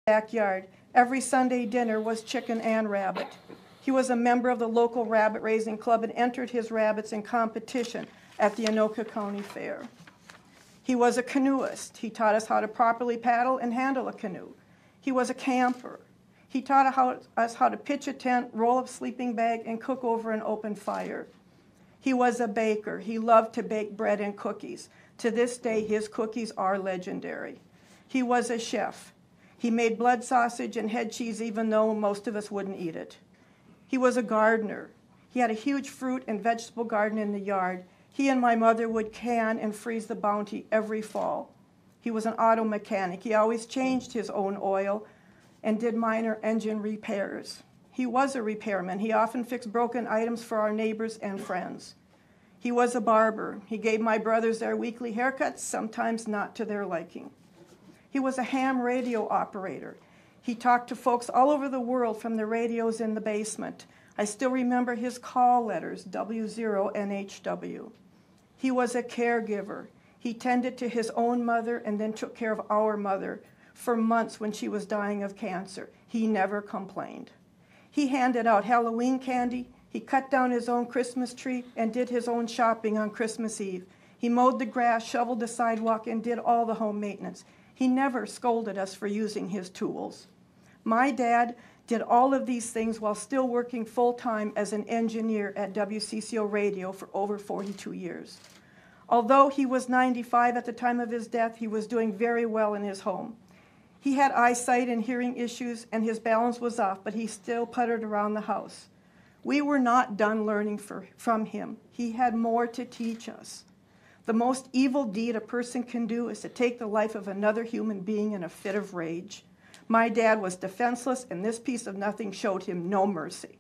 backyard. Every Sunday dinner was chicken and rabbit. He was a member of the local rabbit raising club and entered his rabbits in competition at the Anoka County Fair. He was a canoeist. He taught us how to properly paddle and handle a canoe. He was a camper. He taught us how to pitch a tent, roll a sleeping bag, and cook over an open fire. He was a baker. He loved to bake bread and cookies. To this day, his cookies are legendary. He was a chef. He made blood sausage and head cheese even though most of us wouldn't eat it. He was a gardener. He had a huge fruit and vegetable garden in the yard. He and my mother would can and freeze the bounty every fall. He was an auto mechanic. He always changed his own oil and did minor engine repairs. He was a repairman. He often fixed broken items for our neighbors and friends. He was a barber. He gave my brothers their weekly haircuts, sometimes not to their liking. He was a ham radio operator. He talked to folks all over the world from the radios in the basement. I still remember his call letters, W0NHW. He was a caregiver. He tended to his own mother and then took care of our mother for months when she was dying of cancer. He never complained. He handed out Halloween candy. He cut down his own Christmas tree and did his own shopping on Christmas Eve. He mowed the grass, shoveled the sidewalk, and did all the home maintenance. He never scolded us for using his tools. My dad did all of these things while still working full-time as an engineer at WCCO Radio for over 42 years. Although he was 95 at the time of his death, he was doing very well in his home. He had eyesight and hearing issues, and his balance was off, but he still puttered around the house. We were not done learning from him. He had more to teach us. The most evil deed a person can do is to take the life of another human being in a fit of rage. My dad was defenseless, and this piece of nothing showed him no mercy.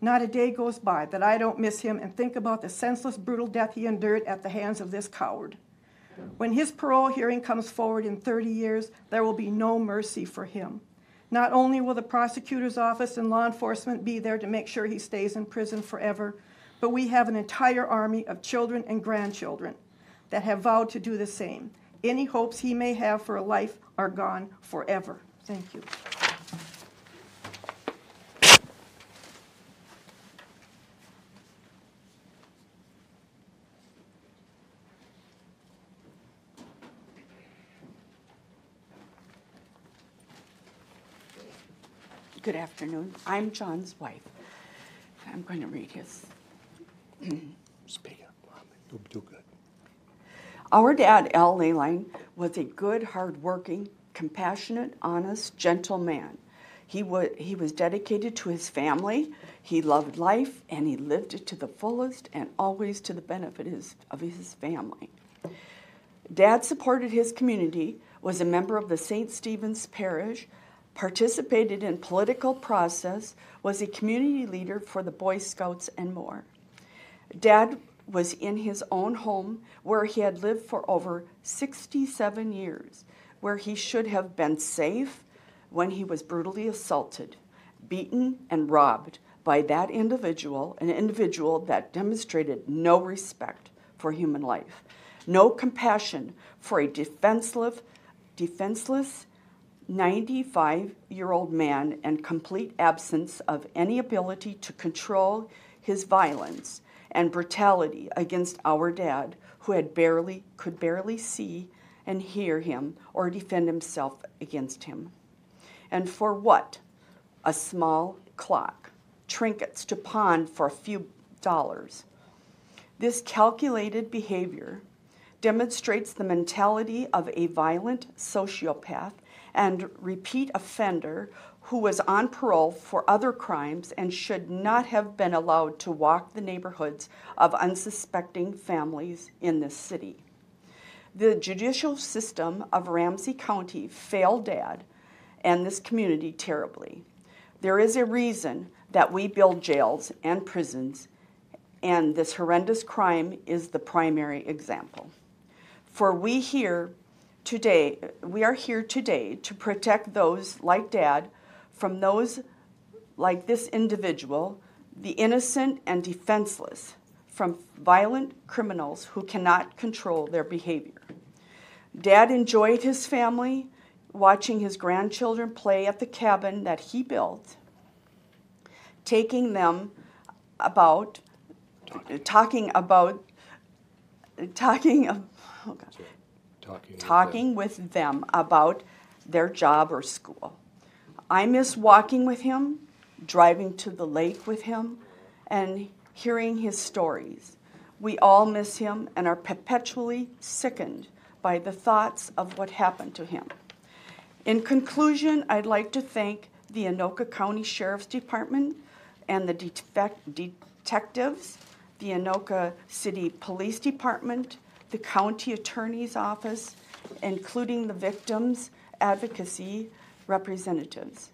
Not a day goes by that I don't miss him and think about the senseless, brutal death he endured at the hands of this coward. When his parole hearing comes forward in 30 years, there will be no mercy for him. Not only will the prosecutor's office and law enforcement be there to make sure he stays in prison forever, but we have an entire army of children and grandchildren that have vowed to do the same. Any hopes he may have for a life are gone forever. Thank you. Good afternoon. I'm John's wife. I'm going to read his. Speak up, Mom. You'll do good. Our dad, Al Leyline, was a good, hard-working, compassionate, honest, gentle man. He was dedicated to his family. He loved life, and he lived it to the fullest and always to the benefit of his family. Dad supported his community, was a member of the St. Stephen's Parish, participated in political process, was a community leader for the Boy Scouts, and more. Dad was in his own home where he had lived for over 67 years, where he should have been safe when he was brutally assaulted, beaten, and robbed by that individual, an individual that demonstrated no respect for human life, no compassion for a defenseless 95-year-old man, and complete absence of any ability to control his violence and brutality against our dad, who could barely see and hear him or defend himself against him. And for what? A small clock, trinkets to pawn for a few dollars. This calculated behavior demonstrates the mentality of a violent sociopath and repeat offender who was on parole for other crimes and should not have been allowed to walk the neighborhoods of unsuspecting families in this city. The judicial system of Ramsey County failed Dad and this community terribly. There is a reason that we build jails and prisons, and this horrendous crime is the primary example. For we are here today to protect those like Dad from those like this individual, the innocent and defenseless, from violent criminals who cannot control their behavior. Dad enjoyed his family, watching his grandchildren play at the cabin that he built, taking them about, talking with them about their job or school. I miss walking with him, driving to the lake with him, and hearing his stories. We all miss him and are perpetually sickened by the thoughts of what happened to him. In conclusion, I'd like to thank the Anoka County Sheriff's Department and the detectives, the Anoka City Police Department, the County Attorney's Office, including the victims' advocacy representatives,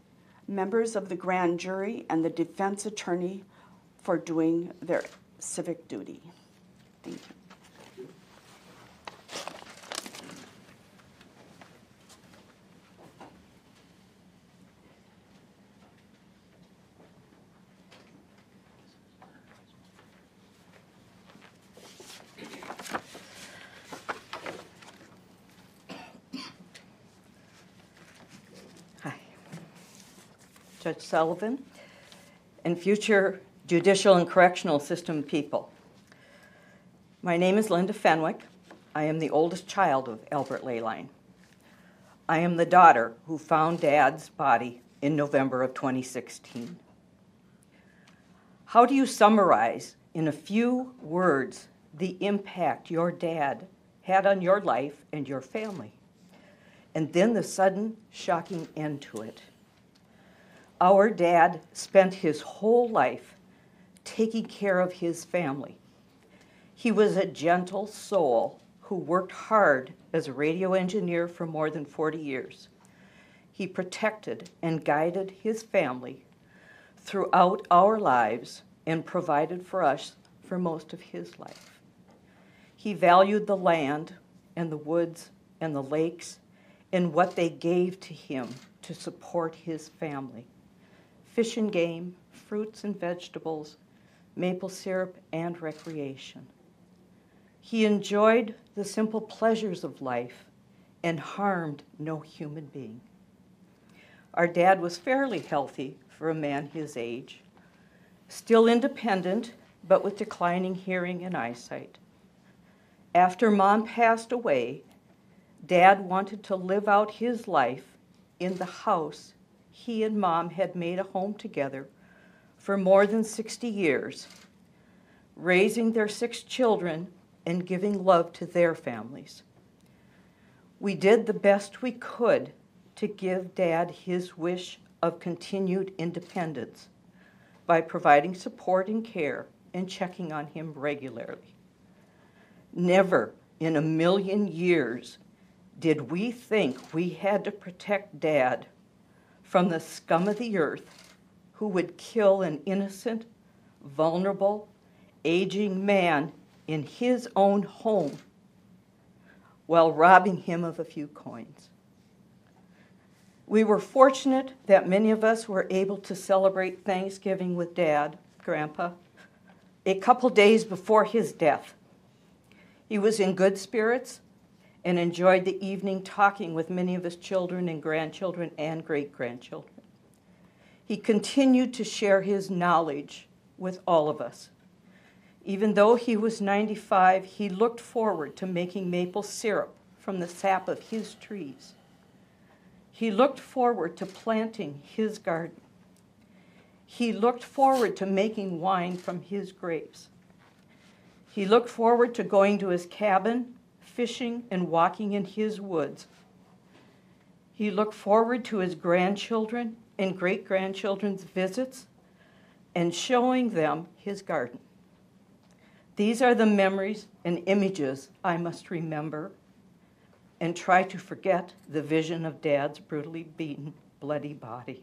members of the grand jury, and the defense attorney for doing their civic duty. Thank you. Judge Sullivan, and future judicial and correctional system people. My name is Linda Fenwick. I am the oldest child of Albert Leyline. I am the daughter who found Dad's body in November of 2016. How do you summarize in a few words the impact your dad had on your life and your family? And then the sudden, shocking end to it. Our dad spent his whole life taking care of his family. He was a gentle soul who worked hard as a radio engineer for more than 40 years. He protected and guided his family throughout our lives and provided for us for most of his life. He valued the land and the woods and the lakes and what they gave to him to support his family. Fish and game, fruits and vegetables, maple syrup, and recreation. He enjoyed the simple pleasures of life and harmed no human being. Our dad was fairly healthy for a man his age, still independent, but with declining hearing and eyesight. After Mom passed away, Dad wanted to live out his life in the house he and Mom had made a home together for more than 60 years, raising their 6 children and giving love to their families. We did the best we could to give Dad his wish of continued independence by providing support and care and checking on him regularly. Never in a million years did we think we had to protect Dad from the scum of the earth who would kill an innocent, vulnerable, aging man in his own home while robbing him of a few coins. We were fortunate that many of us were able to celebrate Thanksgiving with Dad, Grandpa, a couple days before his death. He was in good spirits and enjoyed the evening talking with many of his children and grandchildren and great-grandchildren. He continued to share his knowledge with all of us. Even though he was 95, he looked forward to making maple syrup from the sap of his trees. He looked forward to planting his garden. He looked forward to making wine from his grapes. He looked forward to going to his cabin, fishing, and walking in his woods. He looked forward to his grandchildren and great-grandchildren's visits and showing them his garden. These are the memories and images I must remember and try to forget the vision of Dad's brutally beaten, bloody body.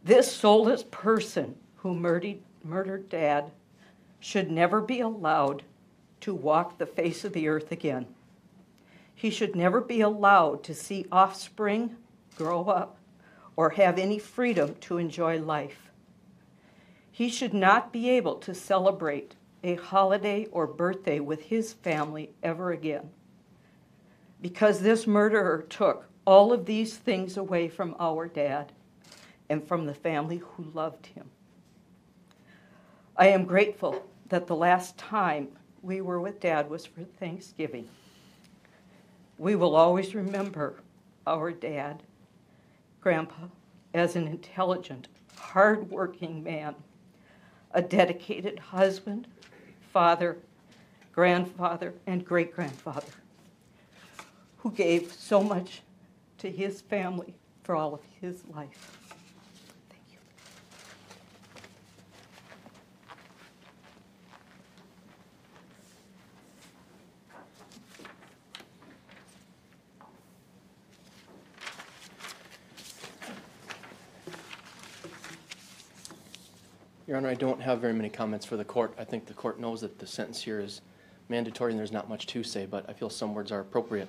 This soulless person who murdered Dad should never be allowed to walk the face of the earth again. He should never be allowed to see offspring grow up or have any freedom to enjoy life. He should not be able to celebrate a holiday or birthday with his family ever again. because this murderer took all of these things away from our dad and from the family who loved him. I am grateful that the last time we were with Dad was for Thanksgiving. We will always remember our dad, Grandpa, as an intelligent, hard-working man, a dedicated husband, father, grandfather, and great-grandfather, who gave so much to his family for all of his life. Thank you. Your Honor, I don't have very many comments for the court. I think the court knows that the sentence here is mandatory and there's not much to say, but I feel some words are appropriate.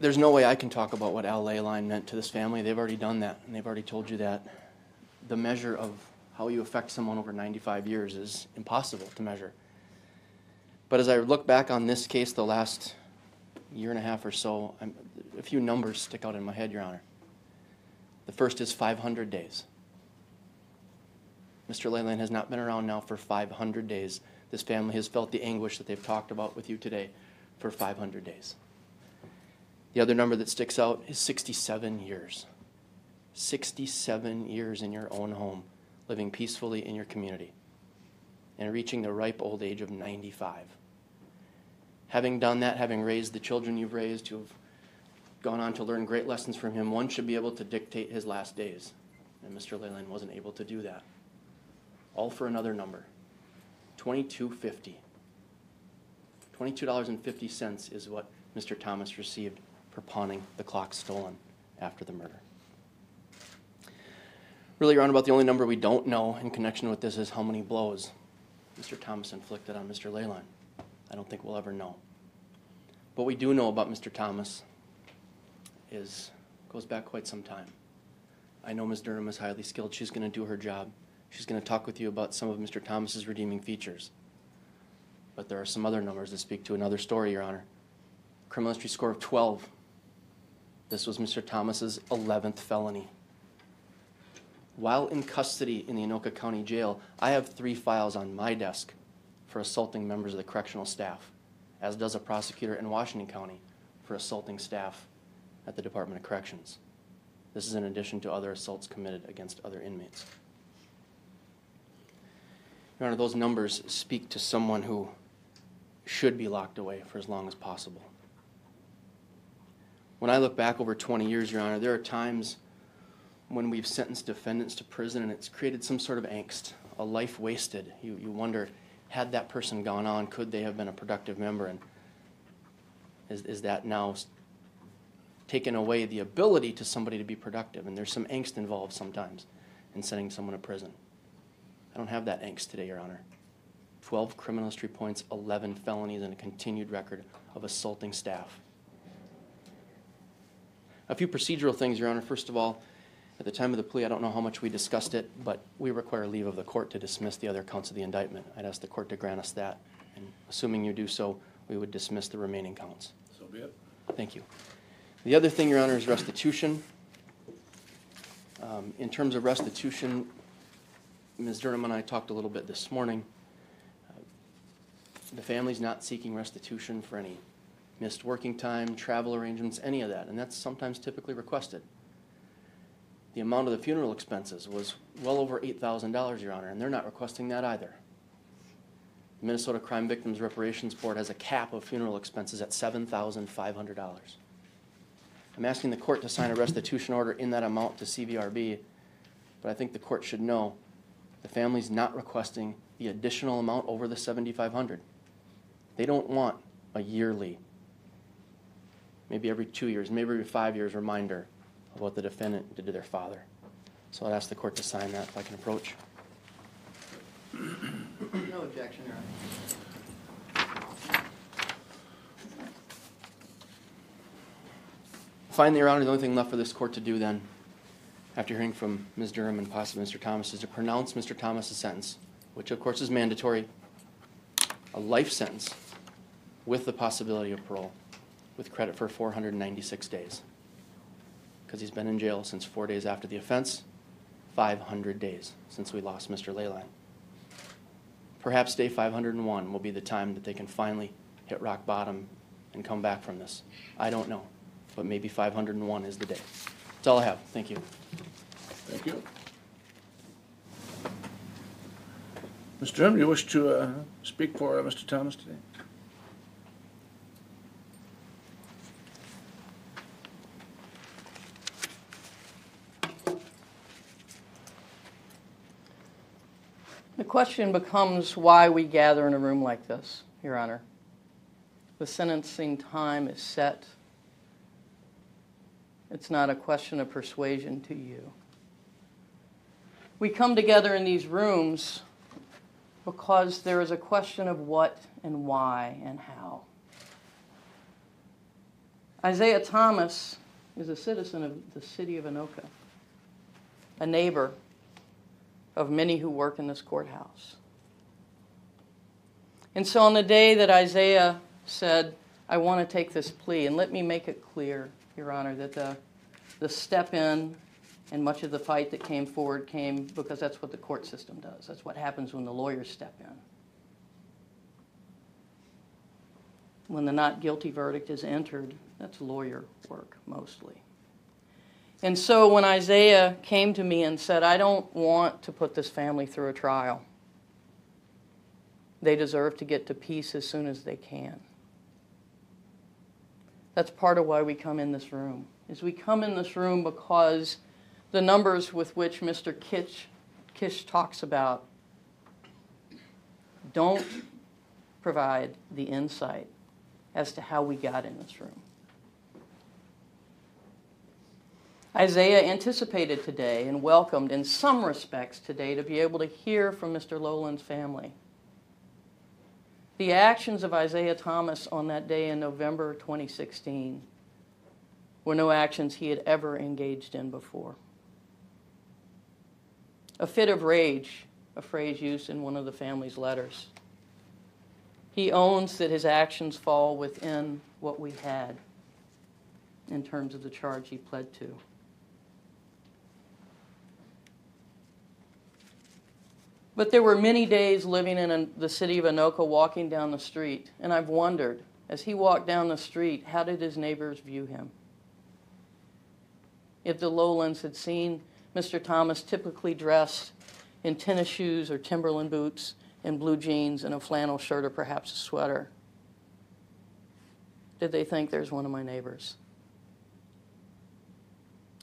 There's no way I can talk about what Al Leyline meant to this family. They've already done that, and they've already told you that. The measure of how you affect someone over 95 years is impossible to measure. But as I look back on this case the last year and a half or so, a few numbers stick out in my head, Your Honor. The first is 500 days. Mr. Leyland has not been around now for 500 days. This family has felt the anguish that they've talked about with you today for 500 days. The other number that sticks out is 67 years. 67 years in your own home, living peacefully in your community, and reaching the ripe old age of 95. Having done that, having raised the children you've raised, who have gone on to learn great lessons from him, one should be able to dictate his last days. And Mr. Leyland wasn't able to do that. All for another number, $22.50. $22.50 is what Mr. Thomas received for pawning the clock stolen after the murder. Really, Your Honor, about the only number we don't know in connection with this is how many blows Mr. Thomas inflicted on Mr. Leyland. I don't think we'll ever know. What we do know about Mr. Thomas goes back quite some time. I know Ms. Durham is highly skilled. She's going to do her job. She's going to talk with you about some of Mr. Thomas's redeeming features. But there are some other numbers that speak to another story, Your Honor. Criminal history score of 12. This was Mr. Thomas's 11th felony. While in custody in the Anoka County Jail, I have 3 files on my desk for assaulting members of the correctional staff, as does a prosecutor in Washington County for assaulting staff at the Department of Corrections. This is in addition to other assaults committed against other inmates. Your Honor, those numbers speak to someone who should be locked away for as long as possible. When I look back over 20 years, Your Honor, there are times when we've sentenced defendants to prison and it's created some sort of angst, a life wasted. You wonder, had that person gone on, could they have been a productive member? And is that now taken away the ability to somebody to be productive? And there's some angst involved sometimes in sending someone to prison. I don't have that angst today, Your Honor. 12 criminal history points, 11 felonies, and a continued record of assaulting staff. A few procedural things, Your Honor. First of all, at the time of the plea, I don't know how much we discussed it, but we require leave of the court to dismiss the other counts of the indictment. I'd ask the court to grant us that. And assuming you do so, we would dismiss the remaining counts. So be it. Thank you. The other thing, Your Honor, is restitution. In terms of restitution, Ms. Durham and I talked a little bit this morning. The family's not seeking restitution for any missed working time, travel arrangements, any of that, and that's sometimes typically requested. The amount of the funeral expenses was well over $8,000, Your Honor, and they're not requesting that either. The Minnesota Crime Victims Reparations Board has a cap of funeral expenses at $7,500. I'm asking the court to sign a restitution order in that amount to CVRB, but I think the court should know the family's not requesting the additional amount over the $7,500. They don't want a yearly, maybe every 2 years, maybe every 5 years reminder of what the defendant did to their father. So I'd ask the court to sign that if I can approach. No objection, Your Honor. Finally, Your Honor, the only thing left for this court to do then, after hearing from Ms. Durham and possibly Mr. Thomas, is to pronounce Mr. Thomas' sentence, which of course is mandatory, a life sentence with the possibility of parole. with credit for 496 days. Because he's been in jail since 4 days after the offense, 500 days since we lost Mr. Leyline. Perhaps day 501 will be the time that they can finally hit rock bottom and come back from this. I don't know, but maybe 501 is the day. That's all I have. Thank you. Thank you. Mr. Trim, you wish to speak for Mr. Thomas today? The question becomes why we gather in a room like this, Your Honor. The sentencing time is set. It's not a question of persuasion to you. We come together in these rooms because there is a question of what and why and how. Isaiah Thomas is a citizen of the city of Anoka, a neighbor of many who work in this courthouse. And so on the day that Isaiah said, I want to take this plea, and let me make it clear, Your Honor, that the step in and much of the fight that came forward came because that's what the court system does. That's what happens when the lawyers step in. When the not guilty verdict is entered, that's lawyer work mostly. And so when Isaiah came to me and said, I don't want to put this family through a trial. They deserve to get to peace as soon as they can. That's part of why we come in this room. Is we come in this room because the numbers with which Mr. Kish talks about don't provide the insight as to how we got in this room. Isaiah anticipated today and welcomed in some respects today to be able to hear from Mr. Lowland's family. The actions of Isaiah Thomas on that day in November 2016 were no actions he had ever engaged in before. A fit of rage, a phrase used in one of the family's letters. He owns that his actions fall within what we had in terms of the charge he pled to. But there were many days living in the city of Anoka, walking down the street, and I've wondered, as he walked down the street, how did his neighbors view him? If the Lowlands had seen Mr. Thomas typically dressed in tennis shoes or Timberland boots and blue jeans and a flannel shirt or perhaps a sweater, did they think there's one of my neighbors?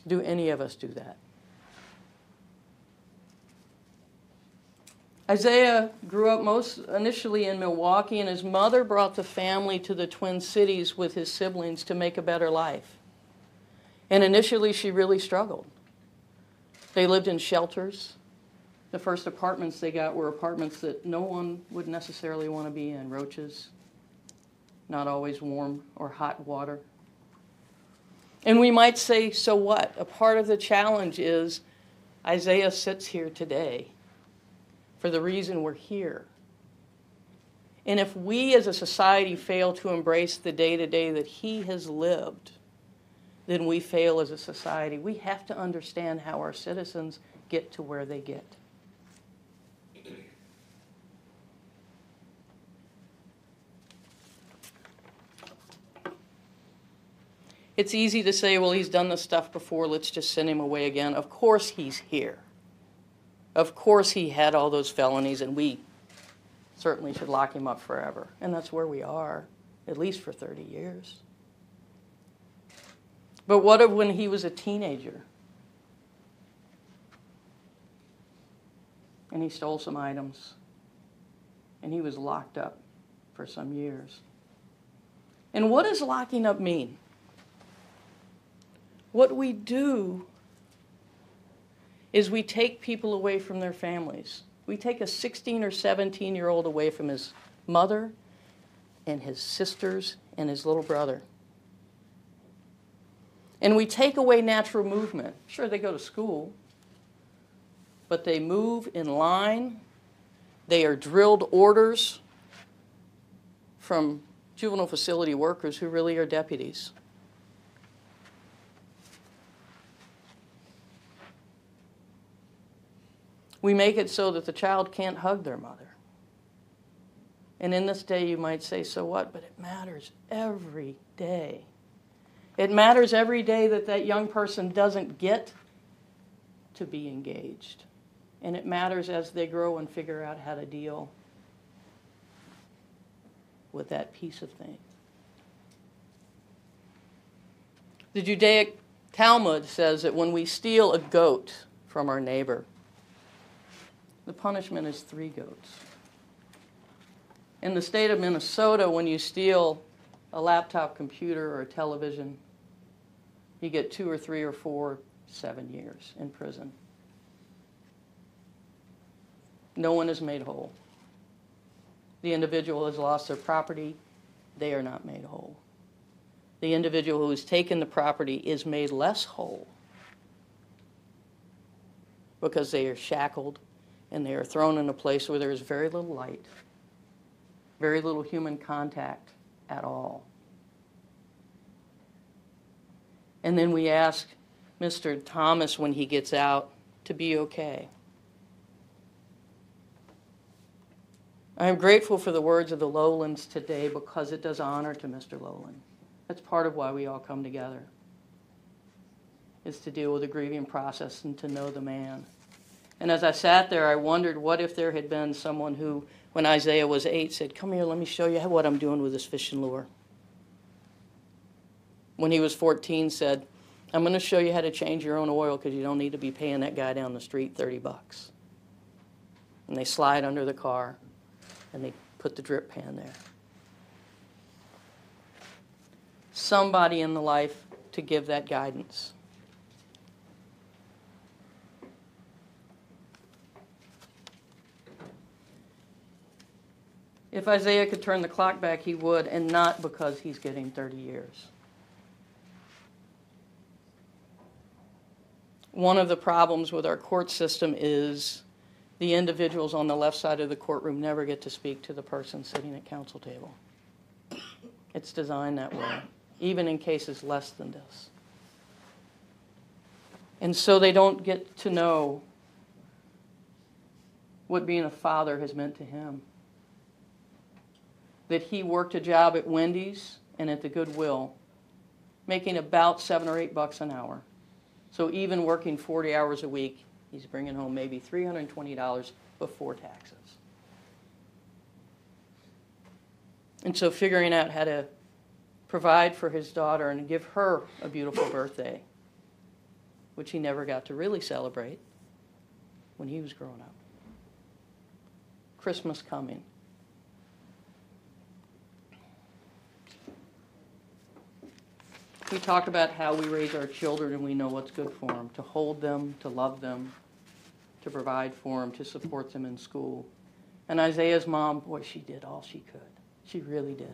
Do any of us do that? Isaiah grew up most initially in Milwaukee, and his mother brought the family to the Twin Cities with his siblings to make a better life. And initially, she really struggled. They lived in shelters. The first apartments they got were apartments that no one would necessarily want to be in. Roaches, not always warm or hot water. And we might say, so what? A part of the challenge is Isaiah sits here today for the reason we're here. And if we as a society fail to embrace the day-to-day that he has lived, then we fail as a society. We have to understand how our citizens get to where they get. It's easy to say, well, he's done this stuff before, let's just send him away again. Of course he's here. Of course he had all those felonies, and we certainly should lock him up forever. And that's where we are, at least for 30 years. But what of when he was a teenager? And he stole some items, and he was locked up for some years. And what does locking up mean? What we do is we take people away from their families. We take a 16 or 17-year-old away from his mother and his sisters and his little brother. And we take away natural movement. Sure, they go to school, but they move in line. They are drilled orders from juvenile facility workers who really are deputies. We make it so that the child can't hug their mother. And in this day you might say, so what? But it matters every day. It matters every day that that young person doesn't get to be engaged. And it matters as they grow and figure out how to deal with that piece of thing. The Judaic Talmud says that when we steal a goat from our neighbor, the punishment is 3 goats. In the state of Minnesota, when you steal a laptop computer or a television, you get 2 or 3 or 4, 7 years in prison. No one is made whole. The individual has lost their property. They are not made whole. The individual who has taken the property is made less whole because they are shackled and they are thrown in a place where there is very little light, very little human contact at all. And then we ask Mr. Thomas when he gets out to be okay. I am grateful for the words of the Lowlands today because it does honor to Mr. Lowland. That's part of why we all come together, is to deal with the grieving process and to know the man. And as I sat there, I wondered what if there had been someone who, when Isaiah was 8, said, come here, let me show you what I'm doing with this fishing lure. When he was 14, said, I'm going to show you how to change your own oil because you don't need to be paying that guy down the street $30. And they slide under the car and they put the drip pan there. Somebody in the life to give that guidance. If Isaiah could turn the clock back, he would, and not because he's getting 30 years. One of the problems with our court system is the individuals on the left side of the courtroom never get to speak to the person sitting at counsel table. It's designed that way, even in cases less than this. And so they don't get to know what being a father has meant to him. That he worked a job at Wendy's and at the Goodwill, making about $7 or $8 an hour. So even working 40 hours a week, he's bringing home maybe $320 before taxes. And so figuring out how to provide for his daughter and give her a beautiful birthday, which he never got to really celebrate when he was growing up. Christmas coming. We talk about how we raise our children and we know what's good for them, to hold them, to love them, to provide for them, to support them in school. And Isaiah's mom, boy, she did all she could. She really did.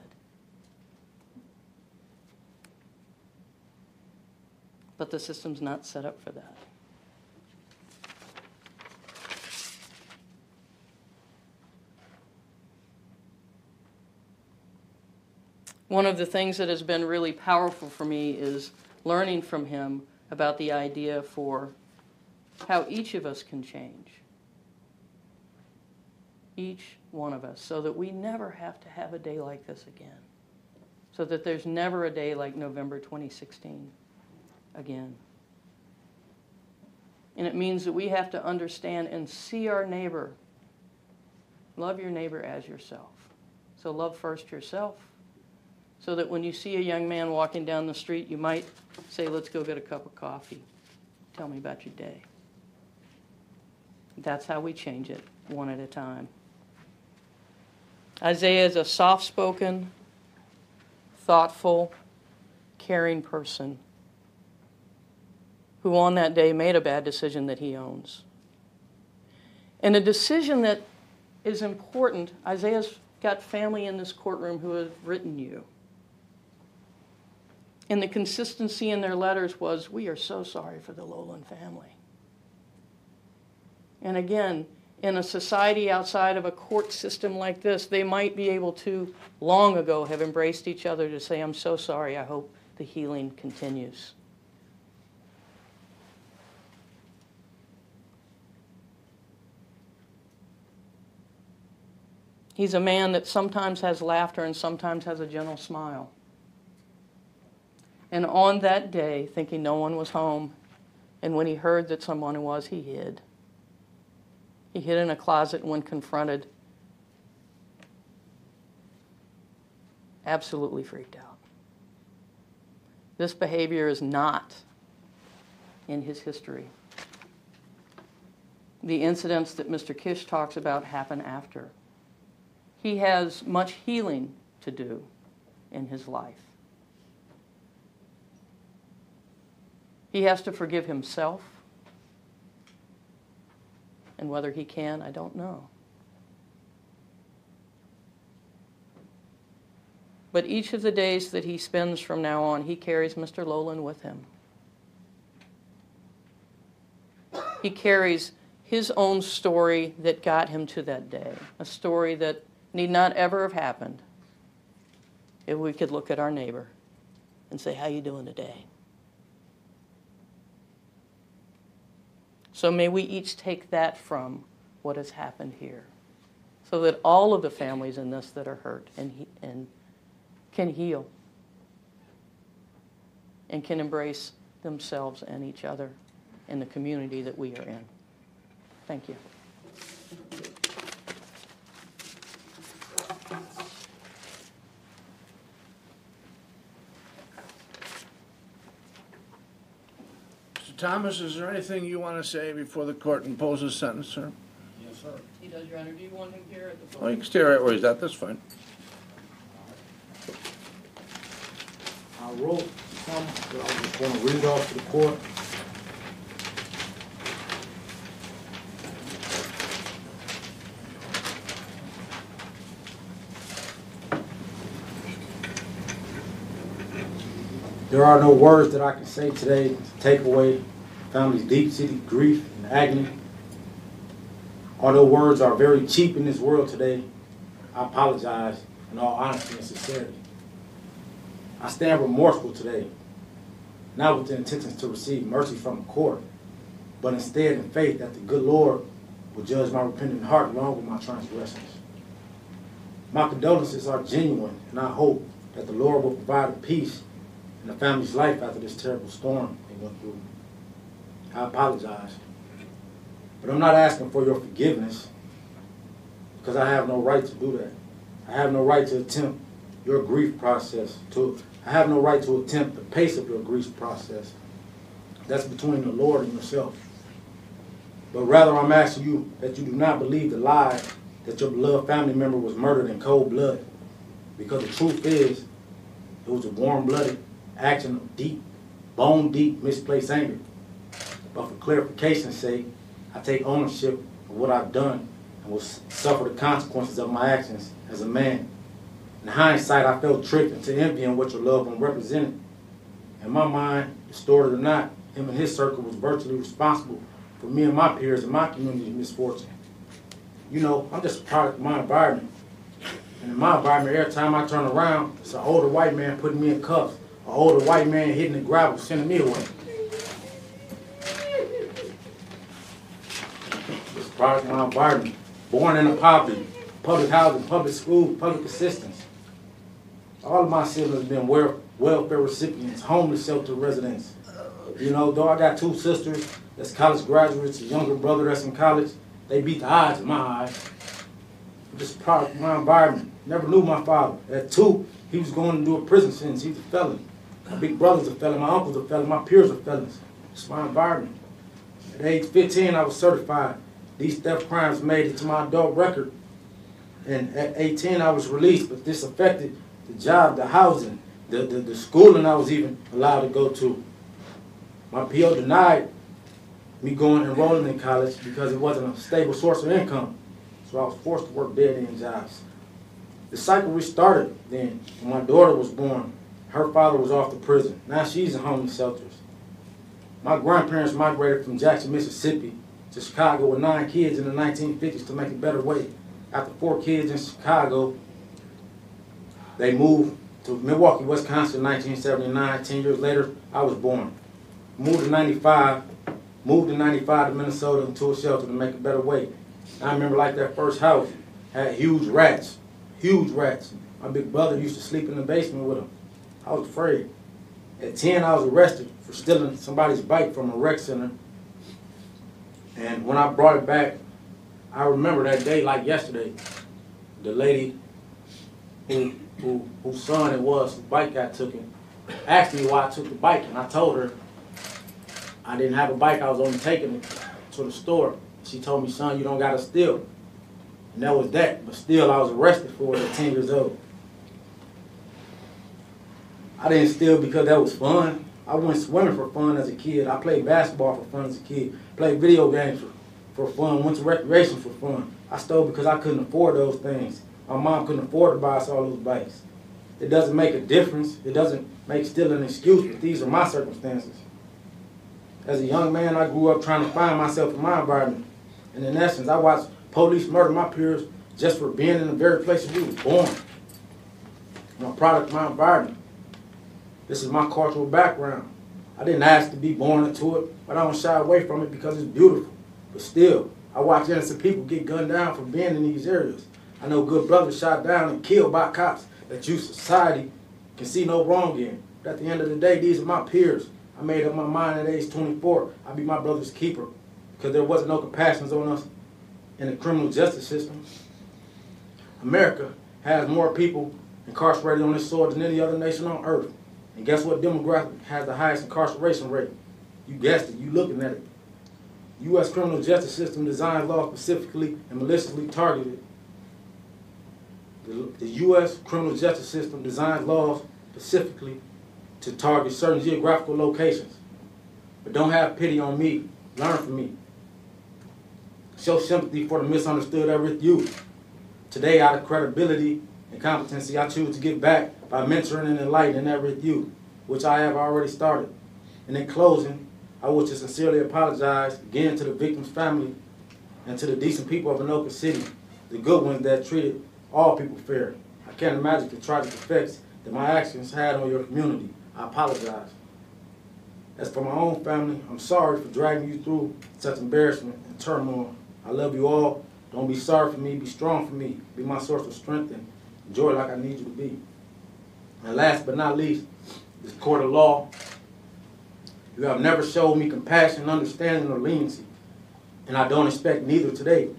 But the system's not set up for that. One of the things that has been really powerful for me is learning from him about the idea for how each of us can change. Each one of us, so that we never have to have a day like this again. So that there's never a day like November 2016 again. And it means that we have to understand and see our neighbor. Love your neighbor as yourself. So love first yourself, so that when you see a young man walking down the street, you might say, let's go get a cup of coffee. Tell me about your day. That's how we change it, one at a time. Isaiah is a soft-spoken, thoughtful, caring person who on that day made a bad decision that he owns. And a decision that is important, Isaiah's got family in this courtroom who have written you. And the consistency in their letters was, we are so sorry for the Lowland family. And again, in a society outside of a court system like this, they might be able to, long ago, have embraced each other to say, I'm so sorry, I hope the healing continues. He's a man that sometimes has laughter and sometimes has a gentle smile. And on that day, thinking no one was home, and when he heard that someone was, he hid. He hid in a closet when confronted, absolutely freaked out. This behavior is not in his history. The incidents that Mr. Kish talks about happen after. He has much healing to do in his life. He has to forgive himself. And whether he can, I don't know. But each of the days that he spends from now on, he carries Mr. Lowland with him. He carries his own story that got him to that day, a story that need not ever have happened if we could look at our neighbor and say, how you doing today? So may we each take that from what has happened here, so that all of the families in this that are hurt and can heal and can embrace themselves and each other in the community that we are in. Thank you. Mr. Thomas, is there anything you want to say before the court imposes sentence, sir? Yes, sir. He does, Your Honor. Do you want him here at the Oh, you can stay right where he's at, that's fine. I wrote something that I was going to read off to the court. There are no words that I can say today to take away family's deep-seated grief and agony. Although words are very cheap in this world today, I apologize in all honesty and sincerity. I stand remorseful today, not with the intentions to receive mercy from the court, but instead in faith that the good Lord will judge my repentant heart along with my transgressions. My condolences are genuine, and I hope that the Lord will provide a peace in the family's life after this terrible storm they went through. I apologize, but I'm not asking for your forgiveness because I have no right to do that. I have no right to attempt your grief process. I have no right to attempt the pace of your grief process. That's between the Lord and yourself. But rather, I'm asking you that you do not believe the lie that your beloved family member was murdered in cold blood. Because the truth is, it was a warm-blooded action of deep, bone-deep, misplaced anger. But for clarification's sake, I take ownership of what I've done and will suffer the consequences of my actions as a man. In hindsight, I felt tricked into envying what your loved one represented. In my mind, distorted or not, him and his circle was virtually responsible for me and my peers and my community's misfortune. You know, I'm just a product of my environment. And in my environment, every time I turn around, it's an older white man putting me in cuffs. An older white man hitting the gravel, sending me away. It's a product of my environment. Born into poverty, public housing, public school, public assistance. All of my siblings have been welfare recipients, homeless shelter residents. You know, though I got two sisters that's college graduates, a younger brother that's in college, they beat the odds in my eyes. I'm just a product of my environment. Never knew my father. At 2, he was going to do a prison sentence. He was a felon. My big brother's a felon, my uncle's a felon, my peers are felons. It's my environment. At age 15, I was certified. These theft crimes made it to my adult record. And at 18, I was released, but this affected the job, the housing, the schooling I was even allowed to go to. My PO denied me enrolling in college because it wasn't a stable source of income. So I was forced to work dead-end jobs. The cycle restarted then when my daughter was born. Her father was off to prison. Now she's in homeless shelters. My grandparents migrated from Jackson, Mississippi to Chicago with 9 kids in the 1950s to make a better way. After 4 kids in Chicago, they moved to Milwaukee, Wisconsin in 1979. 10 years later, I was born. Moved in 95 to Minnesota into a shelter to make a better way. And I remember like that first house had huge rats. My big brother used to sleep in the basement with them. I was afraid. At 10, I was arrested for stealing somebody's bike from a rec center. And when I brought it back, I remember that day like yesterday. The lady whose son it was, whose bike got taken, asked me why I took the bike, and I told her I didn't have a bike, I was only taking it to the store. She told me, son, you don't gotta steal. And that was that, but still I was arrested for it at 10 years old. I didn't steal because that was fun. I went swimming for fun as a kid. I played basketball for fun as a kid. Played video games for fun. Went to recreation for fun. I stole because I couldn't afford those things. My mom couldn't afford to buy us all those bikes. It doesn't make a difference. It doesn't make stealing an excuse, but these are my circumstances. As a young man, I grew up trying to find myself in my environment. And in essence, I watched police murder my peers just for being in the very place we was born. I'm a product of my environment. This is my cultural background. I didn't ask to be born into it, but I don't shy away from it because it's beautiful. But still, I watch innocent people get gunned down for being in these areas. I know good brothers shot down and killed by cops that you society can see no wrong in. But at the end of the day, these are my peers. I made up my mind at age 24, I'd be my brother's keeper because there wasn't no compassion on us in the criminal justice system. America has more people incarcerated on this soil than any other nation on earth. And guess what demographic has the highest incarceration rate? You guessed it, you looking at it. U.S. criminal justice system designs laws specifically and maliciously targeted. The U.S. criminal justice system designs laws specifically to target certain geographical locations. But don't have pity on me. Learn from me. Show sympathy for the misunderstood Everett youth. Today, out of credibility and competency, I choose to give back by mentoring and enlightening Everett youth, which I have already started. And in closing, I wish to sincerely apologize again to the victim's family and to the decent people of Anoka City, the good ones that treated all people fair. I can't imagine the tragic effects that my actions had on your community. I apologize. As for my own family, I'm sorry for dragging you through such embarrassment and turmoil. I love you all. Don't be sorry for me. Be strong for me. Be my source of strength and joy like I need you to be. And last but not least, this court of law. You have never showed me compassion, understanding, or leniency, and I don't expect neither today.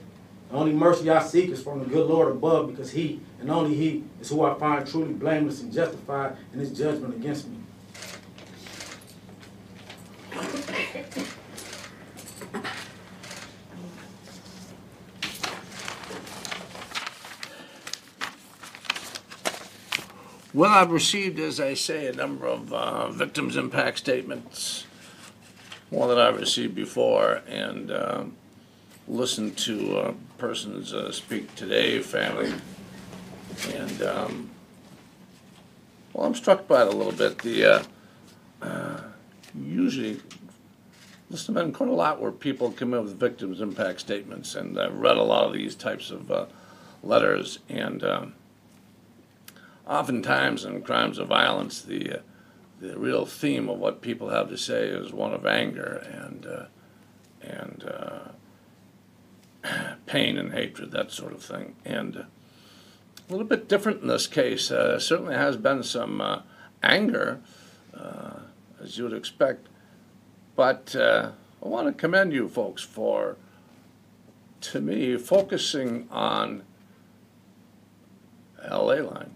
The only mercy I seek is from the good Lord above, because He, and only He, is who I find truly blameless and justified in His judgment against me. Well, I've received, as I say, a number of victims' impact statements, more than I've received before, and listened to persons speak today, family, and well, I'm struck by it a little bit. The usually listen to them quite a lot where people come in with victims' impact statements, and I've read a lot of these types of letters, and oftentimes in crimes of violence, the real theme of what people have to say is one of anger and pain and hatred, that sort of thing. And a little bit different in this case. Certainly has been some anger, as you would expect. But I want to commend you folks for, to me, focusing on LA line.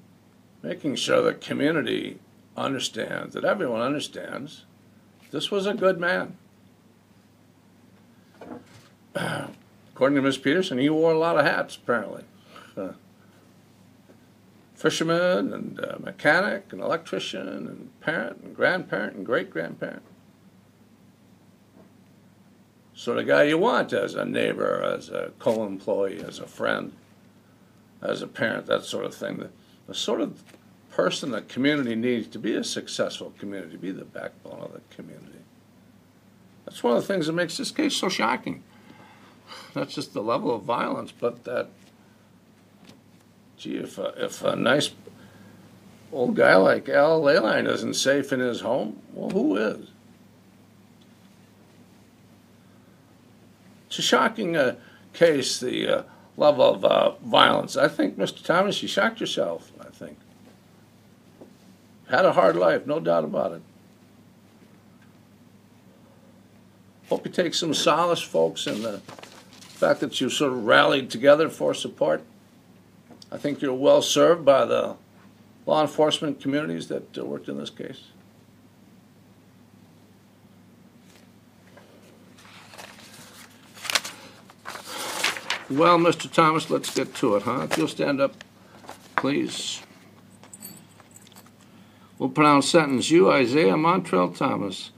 Making sure the community understands, that everyone understands, this was a good man. According to Ms. Peterson, he wore a lot of hats, apparently. Fisherman and mechanic and electrician and parent and grandparent and great-grandparent. Sort of guy you want as a neighbor, as a co-employee, as a friend, as a parent, that sort of thing. The sort of person the community needs to be a successful community, to be the backbone of the community. That's one of the things that makes this case so shocking. not just the level of violence, but that, gee, if a nice old guy like Al Leyline isn't safe in his home, well, who is? It's a shocking case, the level of violence. I think, Mr. Thomas, you shocked yourself, I think. Had a hard life, no doubt about it. Hope you take some solace, folks, in the fact that you sort of rallied together for support. I think you're well served by the law enforcement communities that worked in this case. Well, Mr. Thomas, let's get to it, huh? If you'll stand up, please. We'll pronounce sentence. You, Isaiah Montrell Thomas,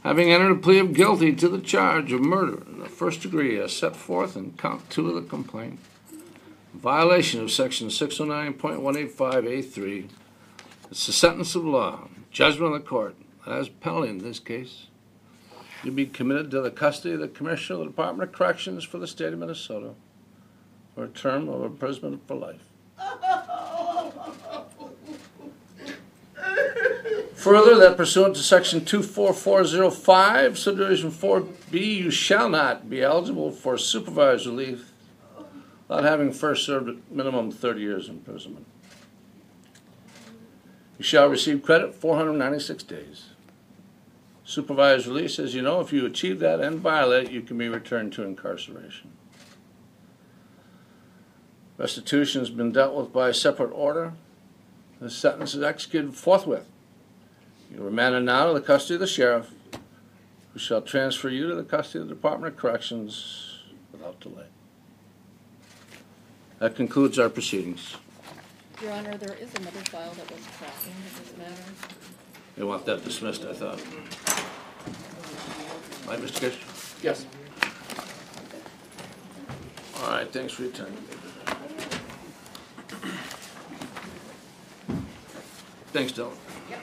having entered a plea of guilty to the charge of murder in the first degree as set forth in count 2 of the complaint, in violation of section 609.185A3, it's the sentence of law, judgment of the court, as penalty in this case. You'll be committed to the custody of the Commissioner of the Department of Corrections for the state of Minnesota for a term of imprisonment for life. Further, that pursuant to section 24405, subdivision 4B, you shall not be eligible for supervised relief without having first served a minimum 30 years imprisonment. You shall receive credit 496 days. Supervised release, as you know, if you achieve that and violate, you can be returned to incarceration. Restitution has been dealt with by a separate order. The sentence is executed forthwith. You are remanded now to the custody of the sheriff, who shall transfer you to the custody of the Department of Corrections without delay. That concludes our proceedings. Your Honor, there is another file that was tracking this matter. They want that dismissed, I thought. Right, Mr. Kish? Yes. All right, thanks for your time. Thanks, Dylan. Yep.